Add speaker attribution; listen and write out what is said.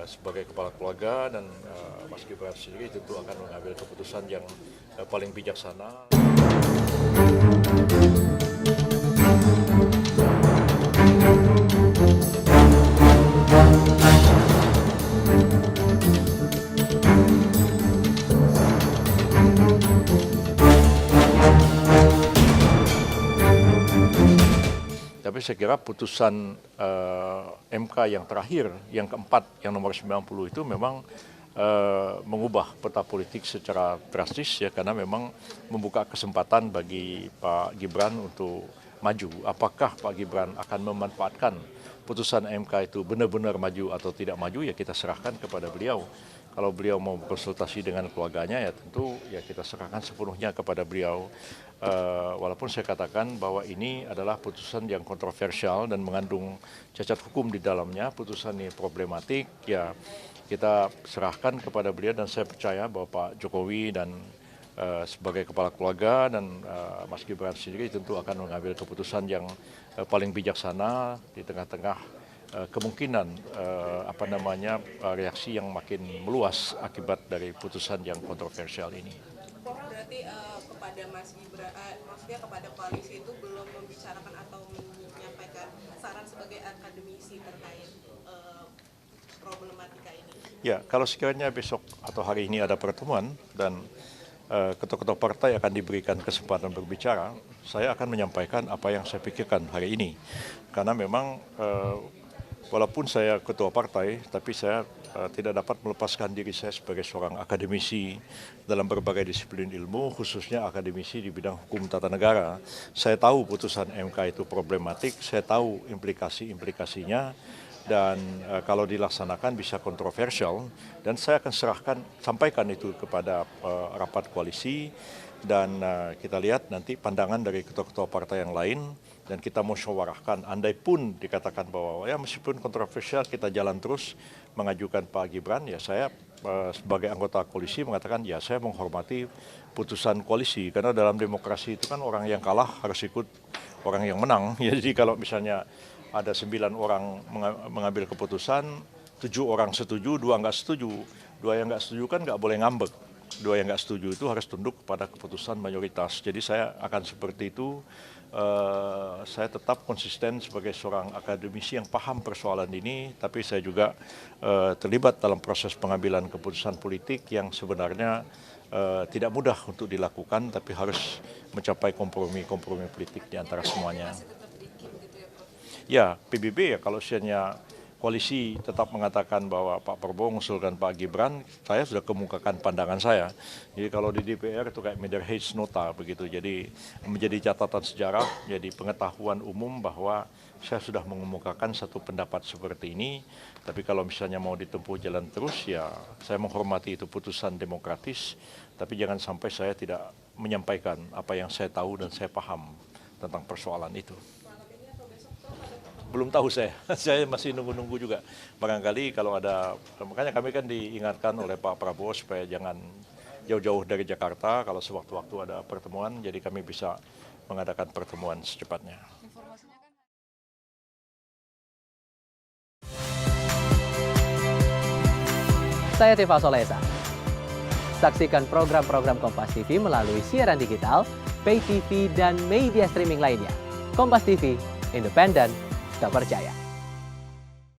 Speaker 1: sebagai kepala keluarga dan Mas Gibran sendiri tentu akan mengambil keputusan yang paling bijaksana. Tapi saya kira putusan MK yang terakhir, yang keempat, yang nomor 90 itu memang mengubah peta politik secara drastis ya, karena memang membuka kesempatan bagi Pak Gibran untuk maju. Apakah Pak Gibran akan memanfaatkan putusan MK itu benar-benar maju atau tidak maju, ya kita serahkan kepada beliau. Kalau beliau mau berkonsultasi dengan keluarganya, ya tentu ya kita serahkan sepenuhnya kepada beliau. Walaupun saya katakan bahwa ini adalah putusan yang kontroversial dan mengandung cacat hukum di dalamnya, putusan ini problematik, ya kita serahkan kepada beliau dan saya percaya bahwa Pak Jokowi dan sebagai kepala keluarga dan Mas Gibran sendiri tentu akan mengambil keputusan yang paling bijaksana di tengah-tengah kemungkinan reaksi yang makin meluas akibat dari putusan yang kontroversial ini.
Speaker 2: Berarti kepada Mas Gibran, maksudnya kepada koalisi itu belum membicarakan atau menyampaikan saran sebagai akademisi terkait problematika ini?
Speaker 1: Ya, kalau sekiranya besok atau hari ini ada pertemuan dan ketua-ketua partai akan diberikan kesempatan berbicara, saya akan menyampaikan apa yang saya pikirkan hari ini. Karena memang walaupun saya ketua partai, tapi saya tidak dapat melepaskan diri saya sebagai seorang akademisi dalam berbagai disiplin ilmu, khususnya akademisi di bidang hukum tata negara. Saya tahu putusan MK itu problematik, saya tahu implikasi-implikasinya, dan kalau dilaksanakan bisa kontroversial, dan saya akan sampaikan itu kepada rapat koalisi, dan kita lihat nanti pandangan dari ketua-ketua partai yang lain, dan kita musyawarahkan. Andai pun dikatakan bahwa ya meskipun kontroversial kita jalan terus mengajukan Pak Gibran, ya saya sebagai anggota koalisi mengatakan ya saya menghormati putusan koalisi, karena dalam demokrasi itu kan orang yang kalah harus ikut orang yang menang. Jadi kalau misalnya ada 9 orang mengambil keputusan, 7 orang setuju, 2 nggak setuju. 2 yang nggak setuju kan nggak boleh ngambek. 2 yang nggak setuju itu harus tunduk kepada keputusan mayoritas. Jadi saya akan seperti itu. Saya tetap konsisten sebagai seorang akademisi yang paham persoalan ini, tapi saya juga terlibat dalam proses pengambilan keputusan politik yang sebenarnya tidak mudah untuk dilakukan, tapi harus mencapai kompromi politik di antara semuanya. Ya, PBB ya kalau misalnya koalisi tetap mengatakan bahwa Pak Prabowo mengusulkan Pak Gibran, saya sudah kemukakan pandangan saya. Jadi kalau di DPR itu kayak Meder Heights nota begitu. Jadi menjadi catatan sejarah, jadi pengetahuan umum bahwa saya sudah mengemukakan satu pendapat seperti ini. Tapi kalau misalnya mau ditempuh jalan terus, ya saya menghormati itu putusan demokratis. Tapi jangan sampai saya tidak menyampaikan apa yang saya tahu dan saya paham tentang persoalan itu. Belum tahu saya masih nunggu-nunggu juga. Barangkali kalau ada, makanya kami kan diingatkan oleh Pak Prabowo supaya jangan jauh-jauh dari Jakarta kalau sewaktu-waktu ada pertemuan, jadi kami bisa mengadakan pertemuan secepatnya.
Speaker 3: Saya Tifa Solesa. Saksikan program-program Kompas TV melalui siaran digital, pay TV, dan media streaming lainnya. Kompas TV, independen, tak percaya.